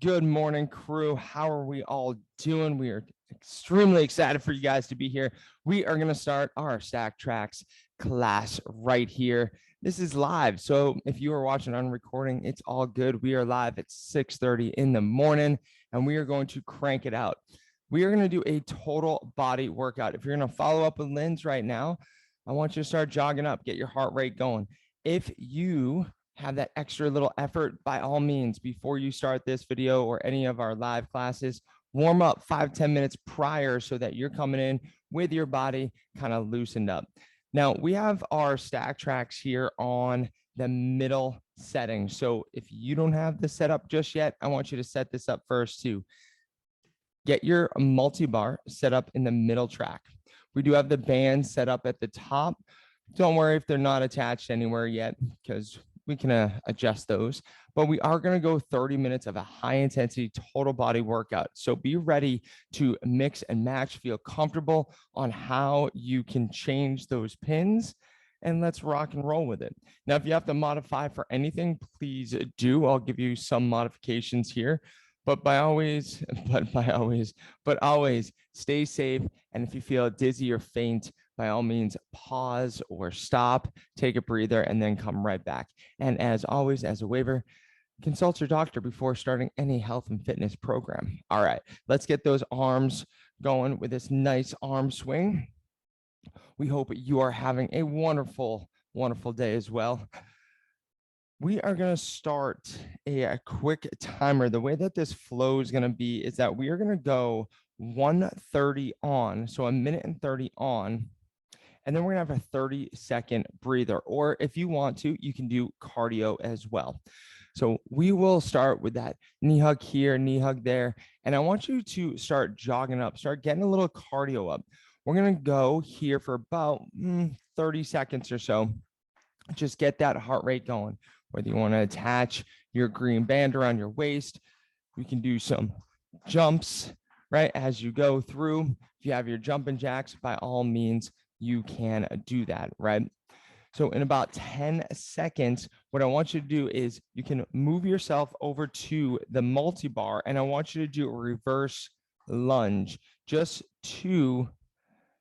Good morning, crew. How are we all doing? We are extremely excited for you guys to be here. We are going to start our STACKTRAX class right here. This is live. So if you are watching on recording, it's all good. We are live at 6:30 in the morning, and we are going to crank it out. We are going to do a total body workout. If you're going to follow up with Lynn's right now, I want you to start jogging up, get your heart rate going. If you have that extra little effort, by all means, before you start this video or any of our live classes, warm up 5-10 minutes prior so that you're coming in with your body kind of loosened up. Now, we have our STACKTRAX here on the middle setting. So if you don't have this set up just yet, I want you to set this up first too. Get your multi-bar set up in the middle track. We do have the band set up at the top. Don't worry if they're not attached anywhere yet, because we can adjust those, but we are going to go 30 minutes of a high intensity total body workout. So be ready to mix and match, feel comfortable on how you can change those pins, and let's rock and roll with it. Now, if you have to modify for anything, please do. I'll give you some modifications here, but always stay safe. And if you feel dizzy or faint, by all means, pause or stop, take a breather, and then come right back. And as always, as a waiver, consult your doctor before starting any health and fitness program. All right, let's get those arms going with this nice arm swing. We hope you are having a wonderful, wonderful day as well. We are going to start a quick timer. The way that this flow is going to be is that we are going to go 1:30 on, so 1:30 on, and then we're going to have a 30-second breather. Or if you want to, you can do cardio as well. So we will start with that knee hug here, knee hug there. And I want you to start jogging up, start getting a little cardio up. We're going to go here for about 30 seconds or so. Just get that heart rate going. Whether you want to attach your green band around your waist, you can do some jumps, right, as you go through. If you have your jumping jacks, by all means, you can do that, right? So in about 10 seconds, what I want you to do is you can move yourself over to the multi-bar, and I want you to do a reverse lunge just to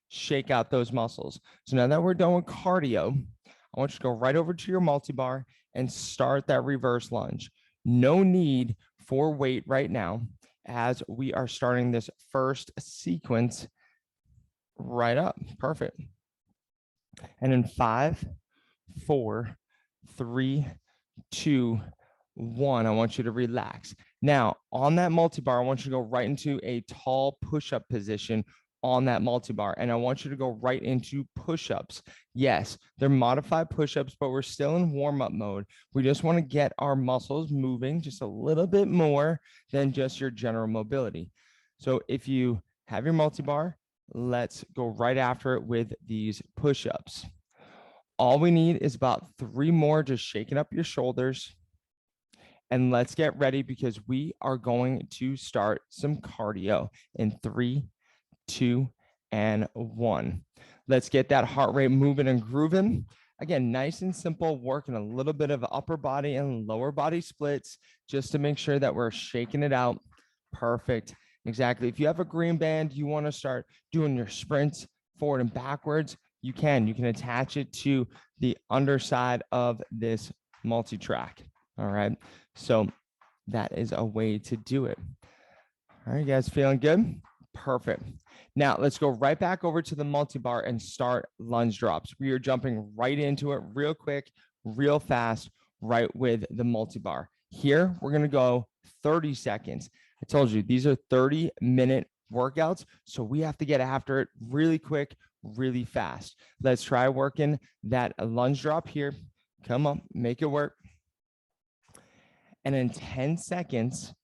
shake out those muscles. So now that we're done with cardio, I want you to go right over to your multi-bar and start that reverse lunge. No need for weight right now as we are starting this first sequence right up. Perfect. And in 5, 4, 3, 2, 1, I want you to relax. Now, on that multi-bar, I want you to go right into a tall push-up position on that multi-bar, and I want you to go right into push-ups. Yes, they're modified push-ups, but we're still in warm-up mode. We just want to get our muscles moving just a little bit more than just your general mobility. So if you have your multi-bar, let's go right after it with these push-ups. All we need is about 3 more, just shaking up your shoulders. And let's get ready because we are going to start some cardio in 3, 2, and 1. Let's get that heart rate moving and grooving. Again, nice and simple, working a little bit of upper body and lower body splits just to make sure that we're shaking it out. Perfect. Exactly. If you have a green band, you want to start doing your sprints forward and backwards, you can attach it to the underside of this multi-track. All right. So that is a way to do it. All right, you guys feeling good? Perfect. Now let's go right back over to the multi-bar and start lunge drops. We are jumping right into it real quick, real fast, right with the multi-bar. Here, we're going to go 30 seconds. I told you, these are 30-minute workouts, so we have to get after it really quick, really fast. Let's try working that lunge drop here. Come on, make it work. And in 10 seconds,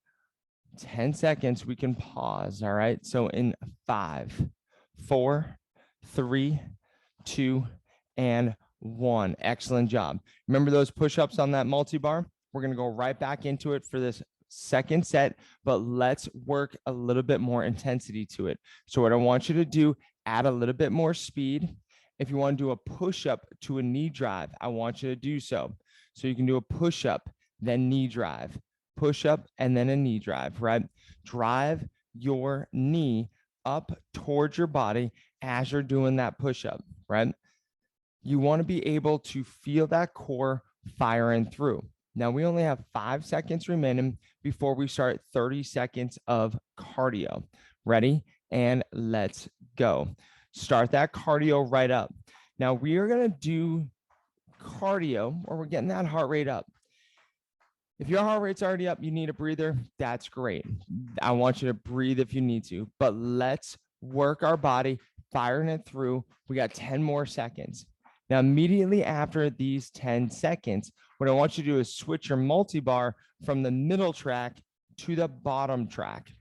we can pause. All right. So in 5, 4, 3, 2, and 1. Excellent job. Remember those push-ups on that multi-bar? We're going to go right back into it for this second set, but let's work a little bit more intensity to it. So what I want you to do, add a little bit more speed. If you want to do a push-up to a knee drive, I want you to do so. So you can do a push-up, then knee drive, push up, and then a knee drive, right? Drive your knee up towards your body as you're doing that push up, right? You want to be able to feel that core firing through. Now, we only have 5 seconds remaining before we start 30 seconds of cardio. Ready? And let's go. Start that cardio right up. Now, we are going to do cardio, or we're getting that heart rate up. If your heart rate's already up, you need a breather. That's great. I want you to breathe if you need to, but let's work our body, firing it through. We got 10 more seconds. Now, immediately after these 10 seconds, what I want you to do is switch your multi-bar from the middle track to the bottom track.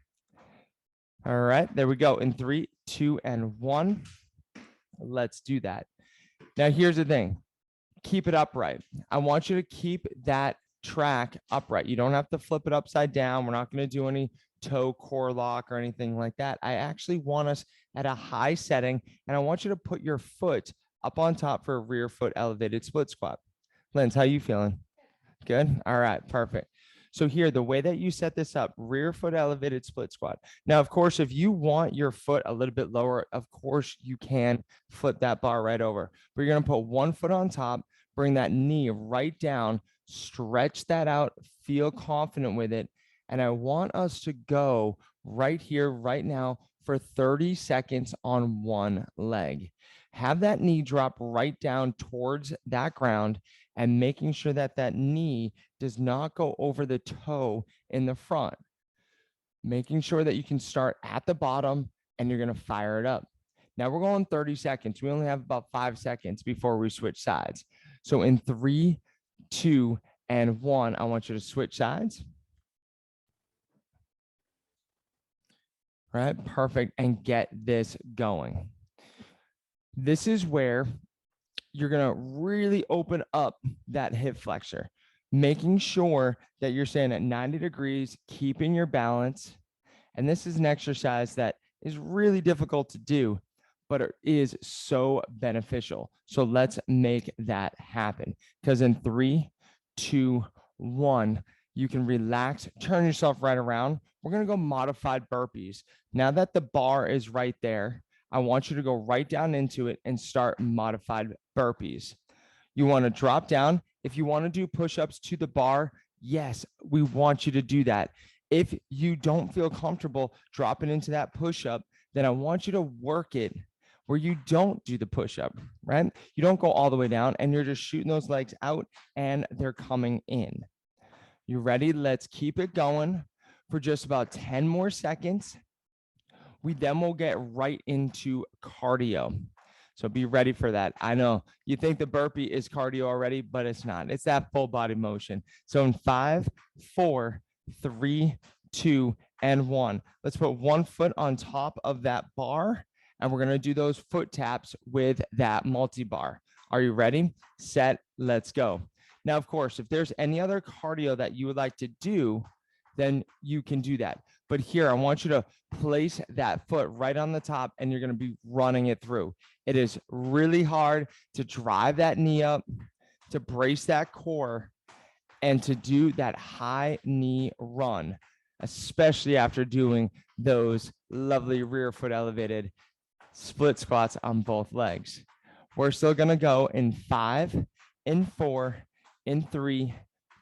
All right, there we go. In 3, 2, and 1. Let's do that. Now, here's the thing. Keep it upright. I want you to keep that track upright. You don't have to flip it upside down. We're not going to do any toe core lock or anything like that. I actually want us at a high setting, and I want you to put your foot up on top for a rear foot elevated split squat. Linz, how you feeling? Good. All right, perfect. So here, the way that you set this up, rear foot elevated split squat. Now, of course, if you want your foot a little bit lower, of course, you can flip that bar right over. But you're going to put one foot on top, bring that knee right down, stretch that out, feel confident with it. And I want us to go right here, right now, for 30 seconds on one leg. Have that knee drop right down towards that ground and making sure that that knee does not go over the toe in the front. Making sure that you can start at the bottom and you're going to fire it up. Now we're going 30 seconds. We only have about 5 seconds before we switch sides. So in 3, 2, and 1, I want you to switch sides. All right, perfect. And get this going. This is where you're going to really open up that hip flexor, making sure that you're staying at 90 degrees, keeping your balance. And this is an exercise that is really difficult to do, but it is so beneficial. So let's make that happen. Because in 3, 2, 1, you can relax, turn yourself right around. We're going to go modified burpees. Now that the bar is right there, I want you to go right down into it and start modified burpees. You want to drop down. If you want to do push-ups to the bar, yes, we want you to do that. If you don't feel comfortable dropping into that push-up, then I want you to work it where you don't do the push-up, right? You don't go all the way down and you're just shooting those legs out and they're coming in. You ready? Let's keep it going for just about 10 more seconds. We then will get right into cardio. So be ready for that. I know you think the burpee is cardio already, but it's not. It's that full body motion. So in 5, 4, 3, 2, and 1, let's put one foot on top of that bar, and we're going to do those foot taps with that multi-bar. Are you ready? Set, let's go. Now, of course, if there's any other cardio that you would like to do, then you can do that. But here, I want you to place that foot right on the top and you're going to be running it through. It is really hard to drive that knee up, to brace that core, and to do that high knee run, especially after doing those lovely rear foot elevated split squats on both legs. We're still going to go in 5, in 4, in 3,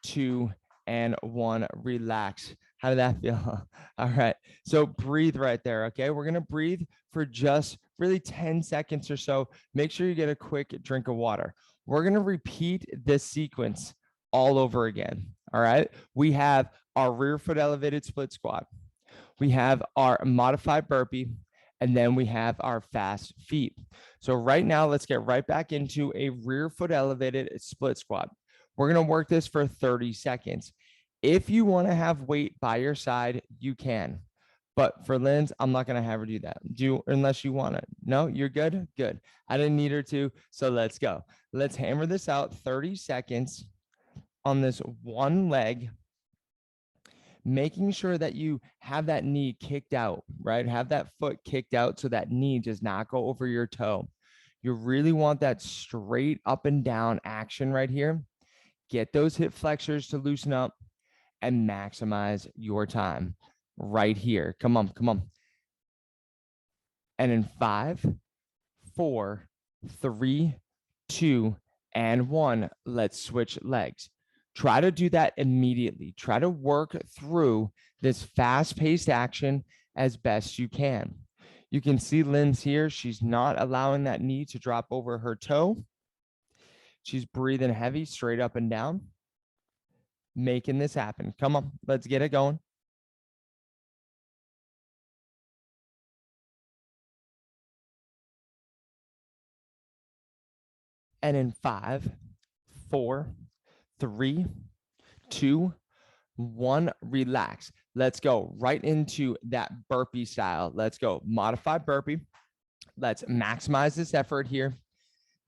2, and 1. Relax. How did that feel? All right. So breathe right there. Okay. We're going to breathe for just really 10 seconds or so. Make sure you get a quick drink of water. We're going to repeat this sequence all over again. All right. We have our rear foot elevated split squat. We have our modified burpee. And then we have our fast feet. So right now, let's get right back into a rear foot elevated split squat. We're going to work this for 30 seconds. If you want to have weight by your side, you can. But for Linz, I'm not going to have her do that. Unless you want it. No, you're good? Good. I didn't need her to. So let's go. Let's hammer this out 30 seconds on this one leg. Making sure that you have that knee kicked out, right? Have that foot kicked out so that knee does not go over your toe. You really want that straight up and down action right here. Get those hip flexors to loosen up and maximize your time right here. Come on, come on. And in 5, 4, 3, 2, and 1, let's switch legs. Try to do that immediately. Try to work through this fast-paced action as best you can. You can see Lynn's here. She's not allowing that knee to drop over her toe. She's breathing heavy, straight up and down, making this happen. Come on, let's get it going. And in 5, 4, 3, 2, 1, relax. Let's go right into that burpee style. Let's go. Modified burpee. Let's maximize this effort here.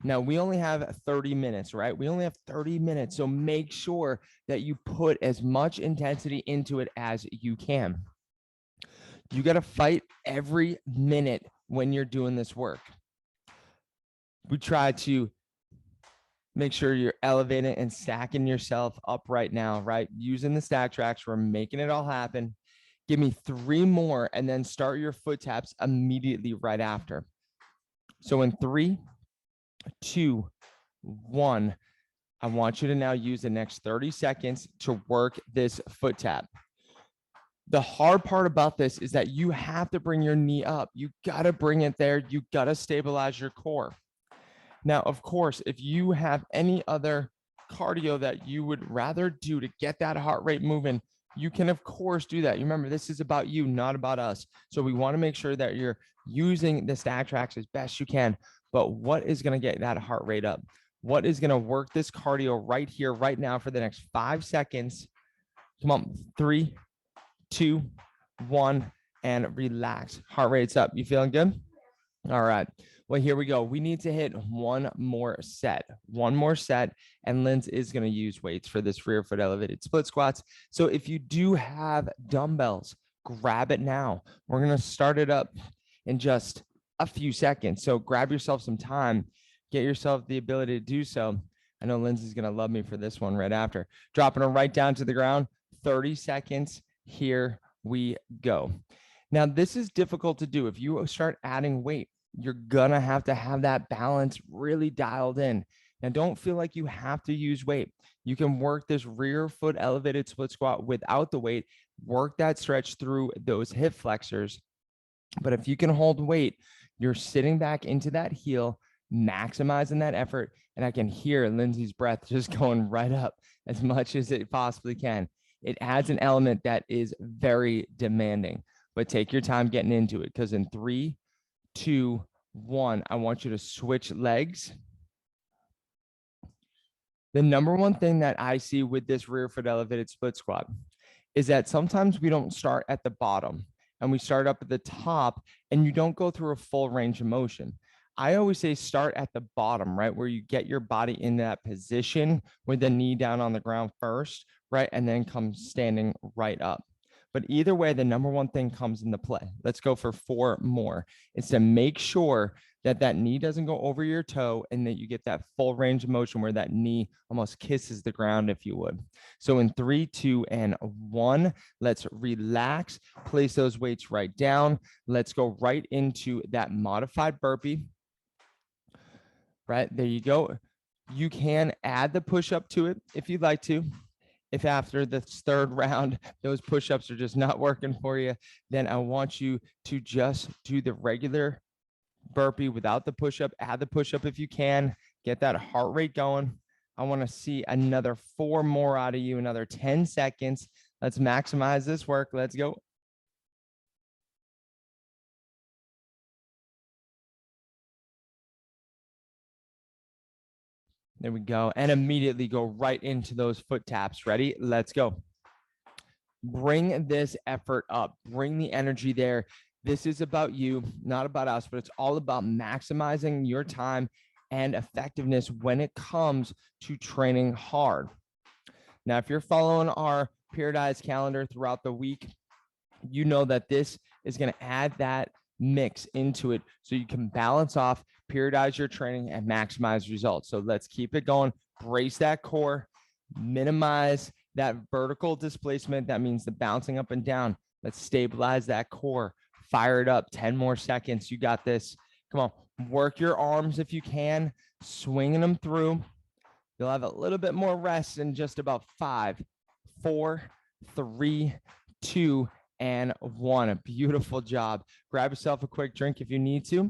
Now, we only have 30 minutes, right? We only have 30 minutes. So make sure that you put as much intensity into it as you can. You got to fight every minute when you're doing this work. We try to make sure you're elevating and stacking yourself up right now, right? Using the STACKTRAX, we're making it all happen. Give me 3 more and then start your foot taps immediately right after. So in 3, 2, 1, I want you to now use the next 30 seconds to work this foot tap. The hard part about this is that you have to bring your knee up. You got to bring it there. You got to stabilize your core. Now, of course, if you have any other cardio that you would rather do to get that heart rate moving, you can, of course, do that. You remember, this is about you, not about us. So we want to make sure that you're using the STACKTRAX as best you can. But what is going to get that heart rate up? What is going to work this cardio right here, right now for the next 5 seconds? Come on, 3, 2, 1, and relax. Heart rate's up. You feeling good? All right. Well, here we go. We need to hit one more set, and Linz is going to use weights for this rear foot elevated split squats. So if you do have dumbbells, grab it now. We're going to start it up in just a few seconds. So grab yourself some time, get yourself the ability to do so. I know Lindsay's going to love me for this one right after. Dropping her right down to the ground, 30 seconds. Here we go. Now, this is difficult to do. If you start adding weight, you're going to have that balance really dialed in. Now, don't feel like you have to use weight. You can work this rear foot elevated split squat without the weight. Work that stretch through those hip flexors. But if you can hold weight, you're sitting back into that heel, maximizing that effort. And I can hear Lindsay's breath just going right up as much as it possibly can. It adds an element that is very demanding, but take your time getting into it, because in 3, 2, 1, I want you to switch legs. The number one thing that I see with this rear foot elevated split squat is that sometimes we don't start at the bottom and we start up at the top, and you don't go through a full range of motion. I always say start at the bottom, right? Where you get your body in that position with the knee down on the ground first, right? And then come standing right up. But either way, the number one thing comes into play. Let's go for 4 more. It's to make sure that that knee doesn't go over your toe and that you get that full range of motion where that knee almost kisses the ground, if you would. So in 3, 2, and 1, let's relax, place those weights right down. Let's go right into that modified burpee. Right, there you go. You can add the push-up to it if you'd like to. If after the 3rd round, those push-ups are just not working for you, then I want you to just do the regular burpee without the push-up. Add the push-up if you can. Get that heart rate going. I want to see another 4 more out of you, another 10 seconds. Let's maximize this work. Let's go. There we go. And immediately go right into those foot taps. Ready? Let's go. Bring this effort up. Bring the energy there. This is about you, not about us, but it's all about maximizing your time and effectiveness when it comes to training hard. Now, if you're following our periodized calendar throughout the week, you know that this is going to add that mix into it so you can balance off, periodize your training, and maximize results. So let's keep it going. Brace that core, minimize That vertical displacement, that means the bouncing up and down. Let's stabilize that core. Fire it up. 10 more seconds. You got this. Come on. Work your arms if you can, swinging them through. You'll have a little bit more rest in just about 5, 4, 3, 2, and 1. A beautiful job. Grab yourself a quick drink if you need to.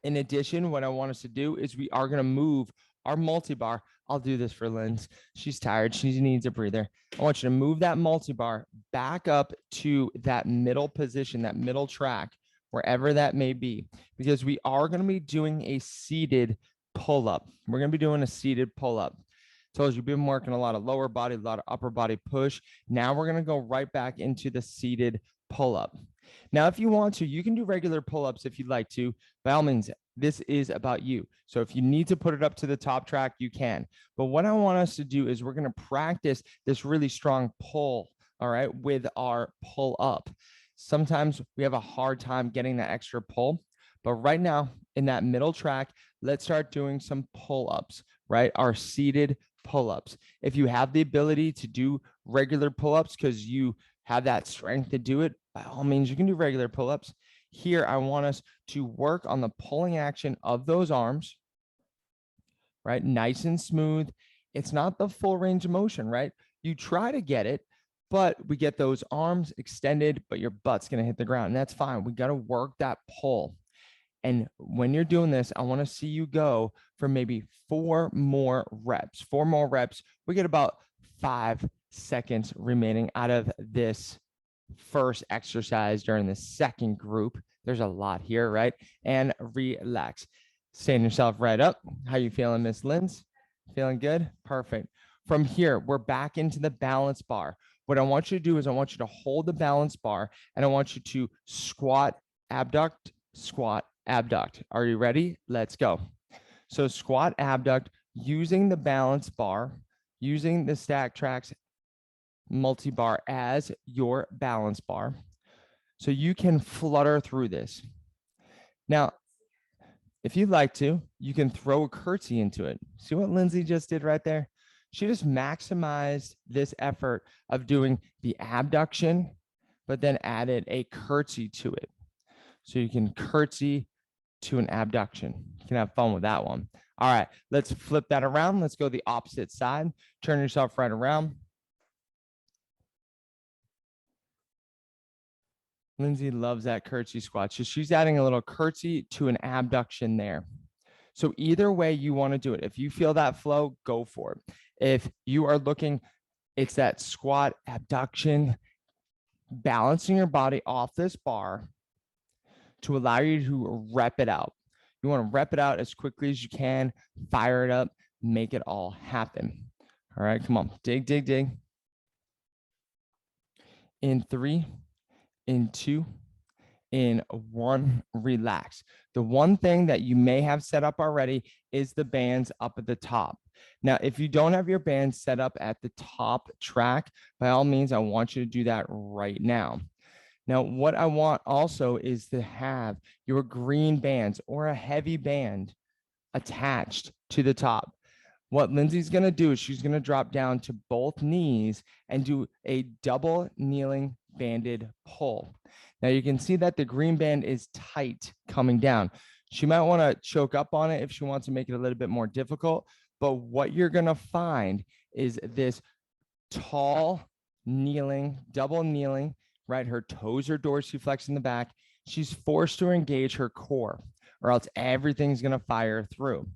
In addition, what I want us to do is we are going to move our multi-bar. I'll do this for Linz. She's tired. She needs a breather. I want you to move that multi-bar back up to that middle position, that middle track, wherever that may be, because we are going to be doing a seated pull-up. We're going to be doing a seated pull-up. Told you, you've been working a lot of lower body, a lot of upper body push. Now we're going to go right back into the seated pull-up. Now, if you want to, you can do regular pull-ups if you'd like to. By all means, this is about you. So if you need to put it up to the top track, you can. But what I want us to do is we're going to practice this really strong pull, all right, with our pull-up. Sometimes we have a hard time getting that extra pull. But right now, in that middle track, let's start doing some pull-ups, right? Our seated pull-ups. If you have the ability to do regular pull-ups because you have that strength to do it, by all means, you can do regular pull-ups. Here, I want us to work on the pulling action of those arms, right? Nice and smooth. It's not the full range of motion, right? You try to get it, but we get those arms extended, but your butt's going to hit the ground. And that's fine. We got to work that pull. And when you're doing this, I want to see you go for maybe 4 more reps. 4 more reps. We get about 5 seconds remaining out of this first exercise during the second group. There's a lot here, right? And relax. Stand yourself right up. How you feeling, Miss Linz? Feeling good? Perfect. From here, we're back into the balance bar. What I want you to do is I want you to hold the balance bar and I want you to squat, abduct, squat, abduct. Are you ready? Let's go. So squat, abduct, using the balance bar, using the STACKTRAX multi-bar as your balance bar. So you can flutter through this. Now, if you'd like to, you can throw a curtsy into it. See what Lindsay just did right there? She just maximized this effort of doing the abduction, but then added a curtsy to it. So you can curtsy to an abduction. You can have fun with that one. All right, let's flip that around. Let's go the opposite side. Turn yourself right around. Lindsay loves that curtsy squat. So she's adding a little curtsy to an abduction there. So either way you want to do it. If you feel that flow, go for it. If you are looking, it's that squat, abduction, balancing your body off this bar to allow you to rep it out. You want to rep it out as quickly as you can, fire it up, make it all happen. All right, come on, dig, dig, dig. In 3, in 2, in 1, relax. The one thing that you may have set up already is the bands up at the top. Now, if you don't have your bands set up at the top track, by all means, I want you to do that right now. Now, what I want also is to have your green bands or a heavy band attached to the top. What Lindsay's going to do is she's going to drop down to both knees and do a double kneeling banded pull. Now you can see that the green band is tight coming down. She might want to choke up on it if she wants to make it a little bit more difficult. But what you're going to find is this tall kneeling, double kneeling, right? Her toes are dorsiflexed in the back. She's forced to engage her core or else everything's going to fire through.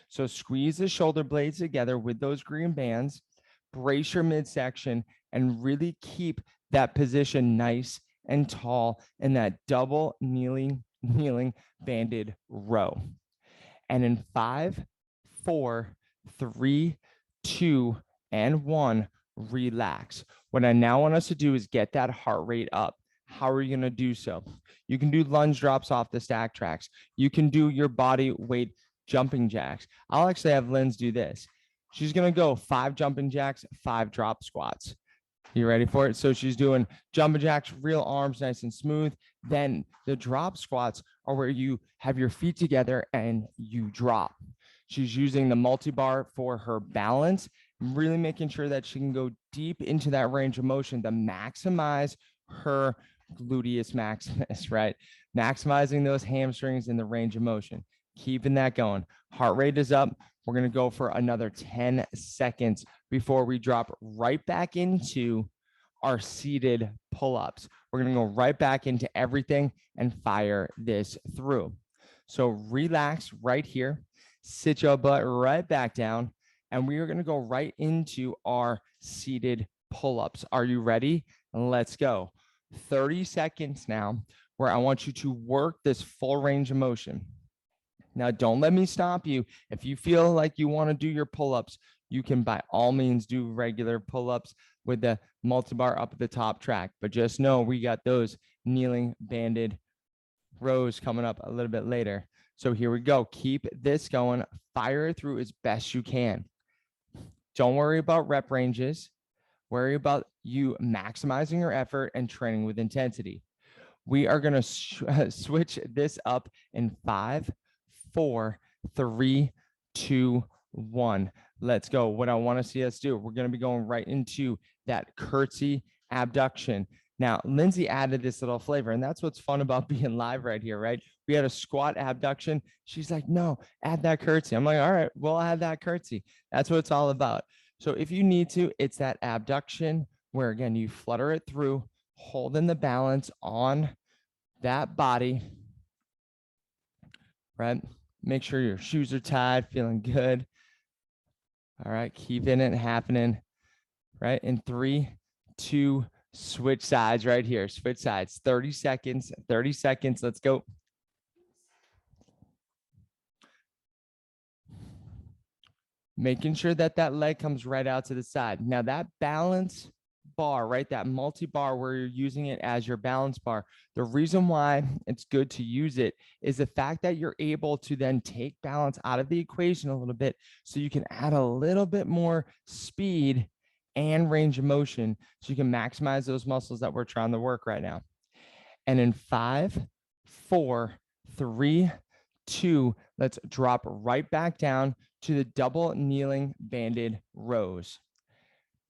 So squeeze the shoulder blades together with those green bands, brace your midsection, and really keep that position nice and tall in that double kneeling banded row. And in 5, 4, 3, 2, and 1, relax. What I now want us to do is get that heart rate up. How are you going to do so? You can do lunge drops off the STACKTRAX. You can do your body weight jumping jacks. I'll actually have Linz do this. She's going to go 5 jumping jacks, 5 drop squats. You ready for it? So she's doing jumping jacks, real arms, nice and smooth. Then the drop squats are where you have your feet together and you drop. She's using the multi-bar for her balance really making sure that she can go deep into that range of motion to maximize her gluteus maximus, right? Maximizing those hamstrings in the range of motion, keeping that going. Heart rate is up. We're going to go for another 10 seconds before we drop right back into our seated pull-ups. We're going to go right back into everything and fire this through. So relax right here, sit your butt right back down, and we are going to go right into our seated pull-ups. Are you ready? Let's go. 30 seconds now where I want you to work this full range of motion. Now, don't let me stop you. If you feel like you want to do your pull-ups, you can by all means do regular pull-ups with the multi-bar up at the top track. But just know we got those kneeling banded rows coming up a little bit later. So here we go. Keep this going. Fire it through as best you can. Don't worry about rep ranges. Worry about you maximizing your effort and training with intensity. We are going to switch this up in 5, 4, 3, 2, 1. Let's go. What I want to see us do, we're going to be going right into that curtsy abduction. Now, Lindsay added this little flavor, and that's what's fun about being live right here, right? We had a squat abduction. She's like, no, add that curtsy. I'm like, all right, we'll add that curtsy. That's what it's all about. So if you need to, it's that abduction where, again, you flutter it through, holding the balance on that body, right? Make sure your shoes are tied, feeling good. All right, keeping it happening, right? In 3, 2, switch sides right here. Switch sides, 30 seconds, 30 seconds. Let's go. Making sure that that leg comes right out to the side. Now that balance bar, right? That multi-bar where you're using it as your balance bar. The reason why it's good to use it is the fact that you're able to then take balance out of the equation a little bit so you can add a little bit more speed and range of motion so you can maximize those muscles that we're trying to work right now. And in 5, 4, 3, 2, let's drop right back down to the double kneeling banded rows.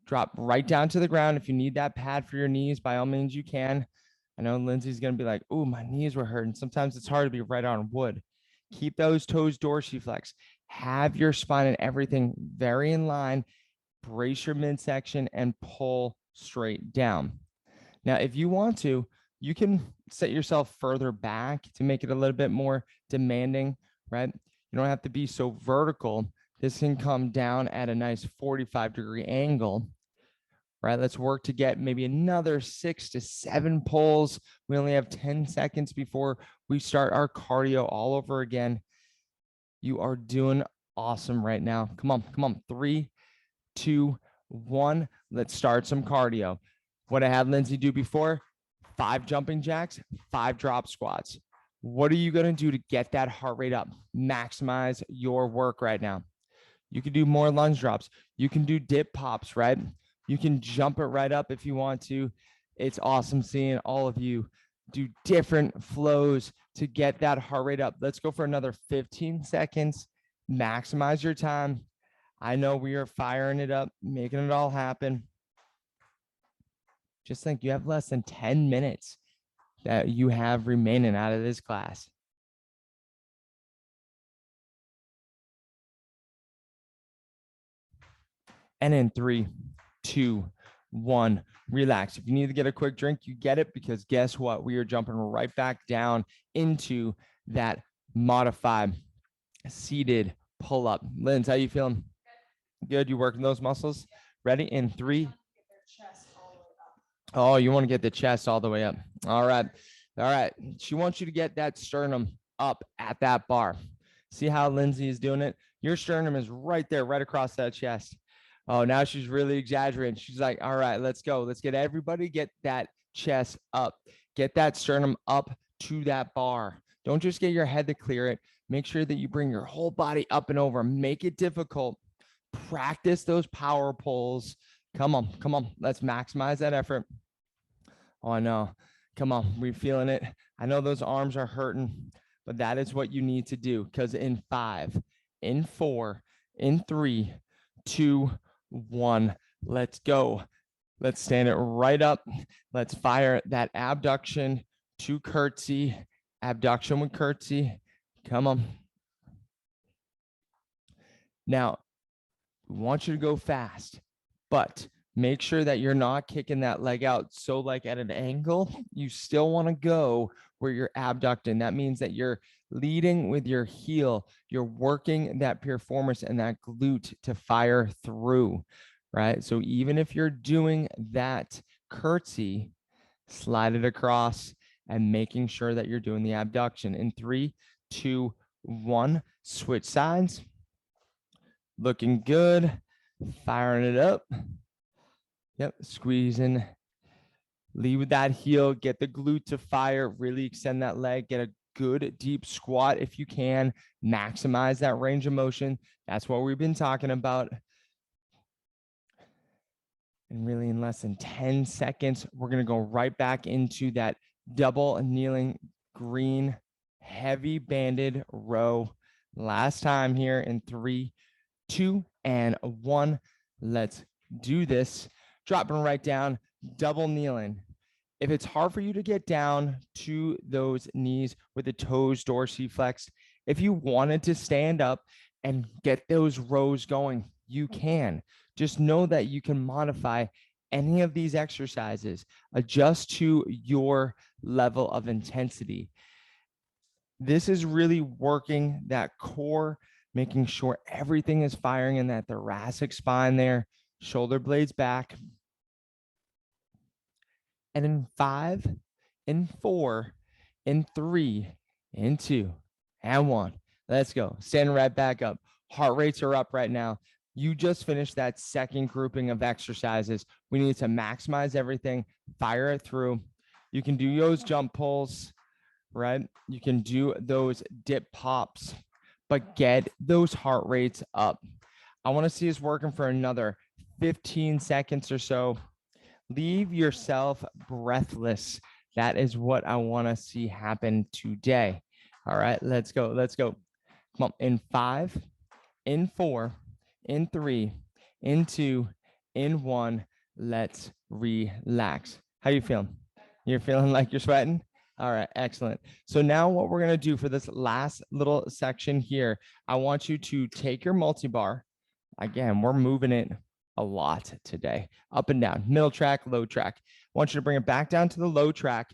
Drop right down to the ground. If you need that pad for your knees, by all means you can. I know Lindsay's going to be like, oh, my knees were hurting. Sometimes it's hard to be right on wood. Keep those toes dorsiflex. Have your spine and everything very in line. Brace your midsection and pull straight down. Now, if you want to, you can set yourself further back to make it a little bit more demanding, right? You don't have to be so vertical. This can come down at a nice 45-degree angle, right? Let's work to get maybe another 6 to 7 pulls. We only have 10 seconds before we start our cardio all over again. You are doing awesome right now. Come on, come on. 3, 2, 1. Let's start some cardio. What I had Lindsay do before, 5 jumping jacks, 5 drop squats. What are you going to do to get that heart rate up? Maximize your work right now. You can do more lunge drops. You can do dip pops, right? You can jump it right up if you want to. It's awesome seeing all of you do different flows to get that heart rate up. Let's go for another 15 seconds. Maximize your time. I know we are firing it up, making it all happen. Just think you have less than 10 minutes that you have remaining out of this class. And in 3, 2, 1, relax. If you need to get a quick drink, you get it, because guess what? We are jumping right back down into that modified seated pull-up. Linz, how you feeling? Good. You working those muscles? Ready? In 3. Oh, you want to get the chest all the way up. All right. All right. She wants you to get that sternum up at that bar. See how Lindsay is doing it? Your sternum is right there, right across that chest. Oh, now she's really exaggerating. She's like, all right, let's go. Let's get everybody get that chest up. Get that sternum up to that bar. Don't just get your head to clear it. Make sure that you bring your whole body up and over. Make it difficult. Practice those power pulls. Come on, come on. Let's maximize that effort. Oh, no. Come on. We're feeling it. I know those arms are hurting, but that is what you need to do, because in 5, in 4, in 3, 2, 1. Let's go. Let's stand it right up. Let's fire that abduction to curtsy, abduction with curtsy. Come on. Now, we want you to go fast, but make sure that you're not kicking that leg out. So like at an angle, you still want to go where you're abducting. That means that you're leading with your heel. You're working that piriformis and that glute to fire through, right? So even if you're doing that curtsy, slide it across and making sure that you're doing the abduction. In 3, 2, 1, switch sides. Looking good, firing it up. Yep, squeezing. Lead with that heel, get the glute to fire, really extend that leg, get a good deep squat if you can, maximize that range of motion. That's what we've been talking about. And really in less than 10 seconds, we're gonna go right back into that double kneeling green, heavy banded row. Last time here in 3, 2, and 1. Let's do this. Dropping right down, double kneeling. If it's hard for you to get down to those knees with the toes dorsiflexed, if you wanted to stand up and get those rows going, you can. Just know that you can modify any of these exercises, adjust to your level of intensity. This is really working that core, making sure everything is firing in that thoracic spine there, shoulder blades back. And in 5, in 4, in 3, in 2, and 1. Let's go. Stand right back up. Heart rates are up right now. You just finished that second grouping of exercises. We need to maximize everything, fire it through. You can do those jump pulls, right? You can do those dip pops, but get those heart rates up. I want to see us working for another 15 seconds or so. Leave yourself breathless. That is what I want to see happen today. All right, let's go. Let's go. Come on. In 5, in 4, in 3, in 2, in 1. Let's relax. How you feeling? You're feeling like you're sweating? All right, excellent. So now what we're going to do for this last little section here, I want you to take your multi-bar. Again, we're moving it a lot today, up and down, middle track, low track. I want you to bring it back down to the low track.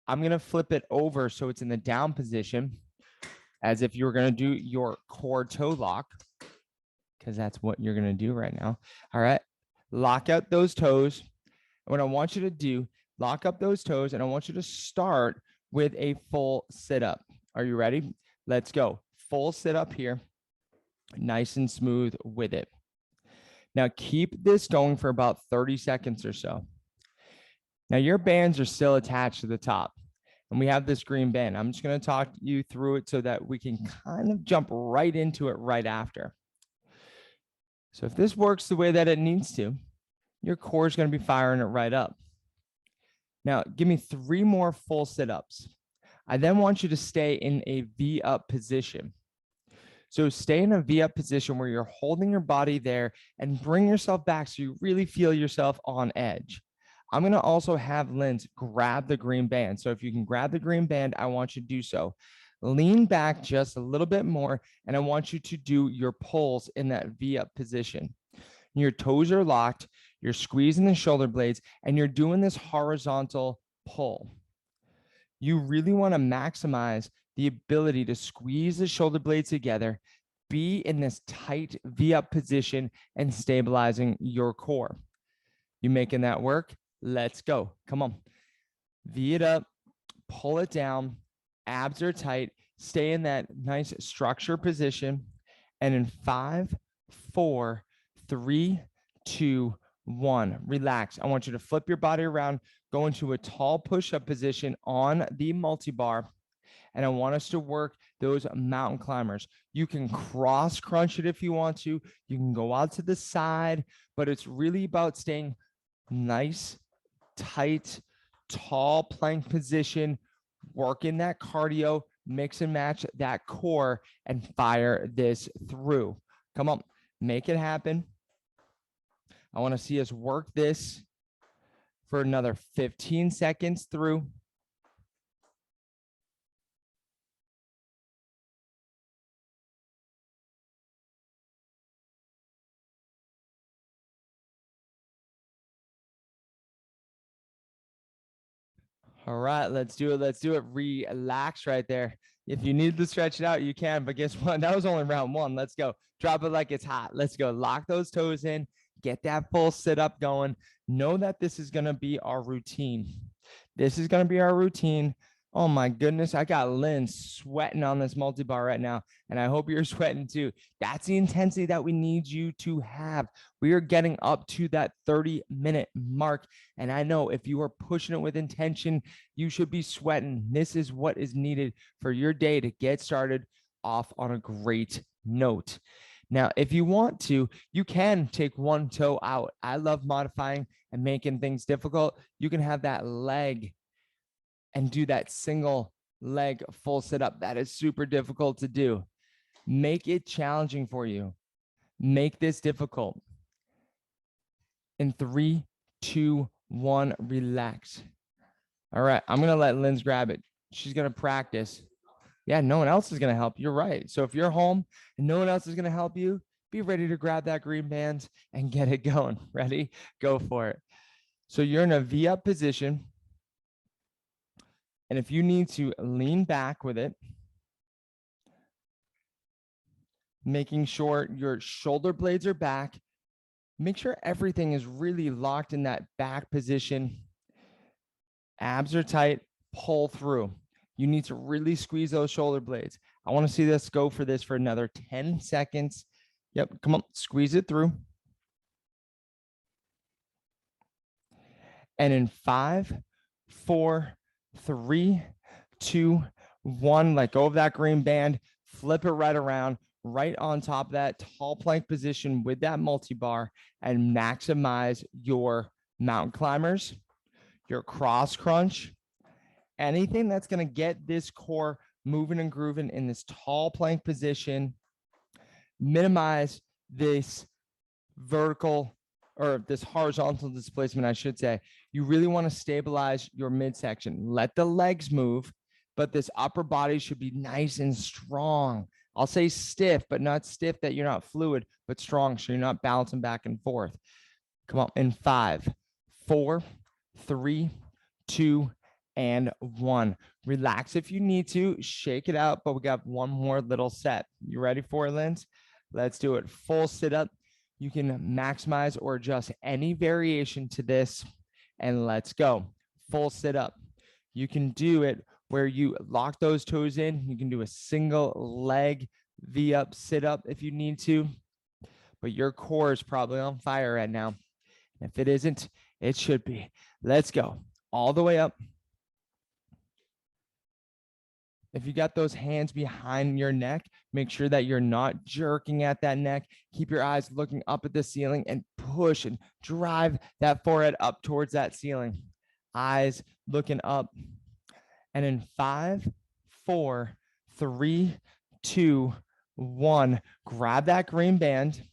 I'm going to flip it over so it's in the down position as if you were going to do your core toe lock, because that's what you're going to do right now. All right, lock out those toes. And what I want you to do, lock up those toes, and I want you to start with a full sit-up. Are you ready? Let's go. Full sit-up here, nice and smooth with it. Now, keep this going for about 30 seconds or so. Now, your bands are still attached to the top, and we have this green band. I'm just going to talk you through it so that we can kind of jump right into it right after. So if this works the way that it needs to, your core is going to be firing it right up. Now, give me 3 more full sit-ups. I then want you to stay in a V-up position. So stay in a V-up position where you're holding your body there and bring yourself back so you really feel yourself on edge. I'm going to also have Linz grab the green band. So if you can grab the green band, I want you to do so. Lean back just a little bit more, and I want you to do your pulls in that V-up position. Your toes are locked, you're squeezing the shoulder blades, and you're doing this horizontal pull. You really want to maximize the ability to squeeze the shoulder blades together, be in this tight V-up position, and stabilizing your core. You making that work? Let's go. Come on. V it up, pull it down, abs are tight, stay in that nice structure position. And in 5, 4, 3, 2, 1, relax. I want you to flip your body around, go into a tall push-up position on the multi-bar. And I want us to work those mountain climbers. You can cross crunch it if you want to. You can go out to the side, but it's really about staying nice, tight, tall plank position, working that cardio, mix and match that core, and fire this through. Come on, make it happen. I want to see us work this for another 15 seconds through. All right, let's do it. Let's do it. Relax right there. If you need to stretch it out, you can. But guess what? That was only round one. Let's go. Drop it like it's hot. Let's go. Lock those toes in. Get that full sit up going. Know that this is going to be our routine. This is going to be our routine. Oh my goodness. I got Lynn sweating on this multi-bar right now. And I hope you're sweating too. That's the intensity that we need you to have. We are getting up to that 30-minute mark. And I know if you are pushing it with intention, you should be sweating. This is what is needed for your day to get started off on a great note. Now, if you want to, you can take one toe out. I love modifying and making things difficult. You can have that leg and do that single leg full sit up. That is super difficult to do. Make it challenging for you. Make this difficult. In 3, 2, 1, relax. All right, I'm going to let Linz grab it. She's going to practice. Yeah, no one else is going to help. You're right. So if you're home and no one else is going to help you, be ready to grab that green band and get it going. Ready? Go for it. So you're in a V-up position. And if you need to lean back with it, making sure your shoulder blades are back, make sure everything is really locked in that back position. Abs are tight, pull through. You need to really squeeze those shoulder blades. I want to see this go for this for another 10 seconds. Yep, come on, squeeze it through. And in 5, 4, 3, 2, 1, let go of that green band, flip it right around, right on top of that tall plank position with that multi-bar, and maximize your mountain climbers, your cross crunch, anything that's going to get this core moving and grooving in this tall plank position. Minimize this vertical or this horizontal displacement, I should say. You really want to stabilize your midsection. Let the legs move, but this upper body should be nice and strong. I'll say stiff, but not stiff that you're not fluid, but strong so you're not bouncing back and forth. Come on, in 5, 4, 3, 2, and 1. Relax if you need to. Shake it out, but we got one more little set. You ready for it, Linz? Let's do it. Full sit up. You can maximize or adjust any variation to this, and let's go. Full sit up. You can do it where you lock those toes in. You can do a single leg V up, sit up if you need to, but your core is probably on fire right now. If it isn't, it should be. Let's go all the way up. If you got those hands behind your neck, make sure that you're not jerking at that neck. Keep your eyes looking up at the ceiling and push and drive that forehead up towards that ceiling. Eyes looking up. And in 5, 4, 3, 2, 1, grab that green band.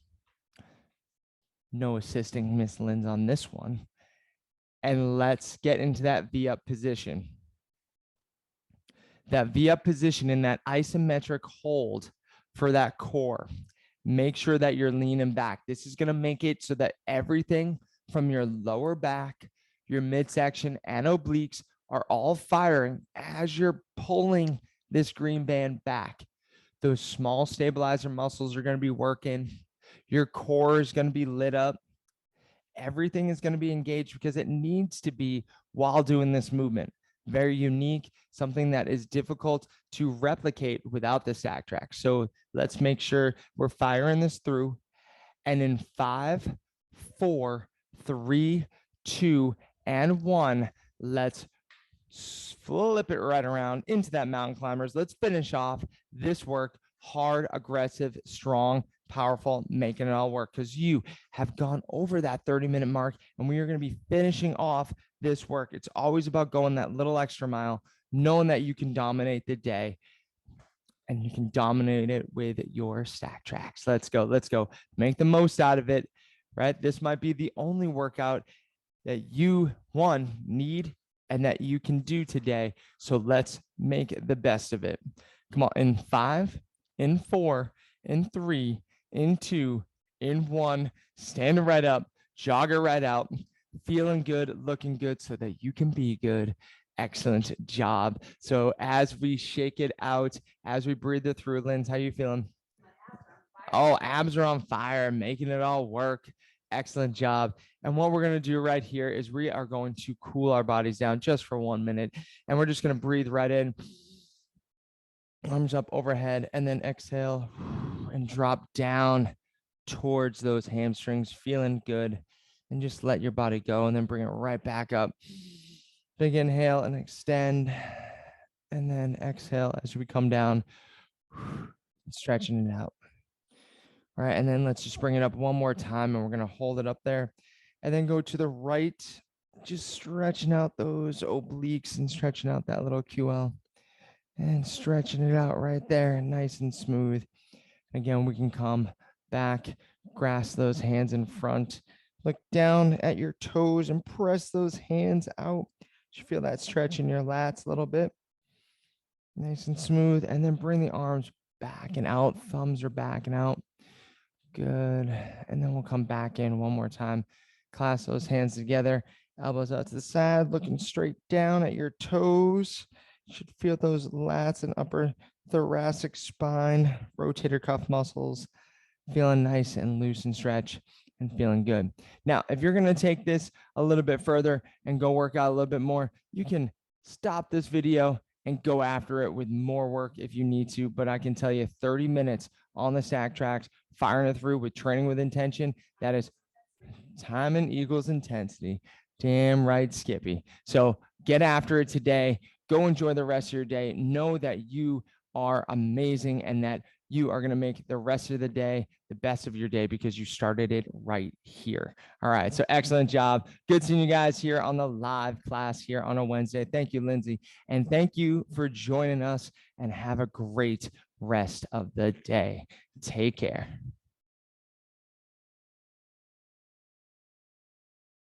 No assisting Miss Linz on this one. And let's get into that V-up position. That V-up position in that isometric hold for that core. Make sure that you're leaning back. This is going to make it so that everything from your lower back, your midsection, and obliques are all firing as you're pulling this green band back. Those small stabilizer muscles are going to be working. Your core is going to be lit up. Everything is going to be engaged because it needs to be while doing this movement. Very unique, something that is difficult to replicate without the STACKTRAX. So let's make sure we're firing this through. And in 5, 4, 3, 2, and 1, let's flip it right around into that mountain climbers. Let's finish off this work hard, aggressive, strong, powerful, making it all work, because you have gone over that 30-minute mark and we are going to be finishing off this work. It's always about going that little extra mile, knowing that you can dominate the day and you can dominate it with your STACKTRAX. Let's go. Let's go. Make the most out of it. right? This might be the only workout that you, one, need and that you can do today. So let's make the best of it. Come on, in 5, in 4, in 3, in 2, in 1, stand right up, jogger right out, feeling good, looking good so that you can be good. Excellent job. So as we shake it out, as we breathe it through, Linz, how you feeling? Oh, abs are on fire, making it all work. Excellent job. And what we're going to do right here is we are going to cool our bodies down just for 1 minute. And we're just going to breathe right in, arms up overhead, and then exhale and drop down towards those hamstrings, feeling good. And just let your body go and then bring it right back up. Big inhale and extend. And then exhale as we come down, stretching it out. All right, and then let's just bring it up one more time, and we're going to hold it up there. And then go to the right, just stretching out those obliques and stretching out that little QL. And stretching it out right there, nice and smooth. Again, we can come back, grasp those hands in front, look down at your toes and press those hands out. You feel that stretch in your lats a little bit. Nice and smooth. And then bring the arms back and out. Thumbs are backing out. Good. And then we'll come back in one more time. Clasp those hands together. Elbows out to the side, looking straight down at your toes. You should feel those lats and upper thoracic spine, rotator cuff muscles, feeling nice and loose and stretch and feeling good. Now, if you're going to take this a little bit further and go work out a little bit more, you can stop this video and go after it with more work if you need to. But I can tell you 30 minutes on the STACKTRAX, firing it through with training with intention, that is time and equals intensity. Damn right, Skippy. So get after it today. Go enjoy the rest of your day. Know that you are amazing and that you are going to make the rest of the day the best of your day because you started it right here. All right. So excellent job. Good seeing you guys here on the live class here on a Wednesday. Thank you, Lindsay. And thank you for joining us and have a great rest of the day. Take care.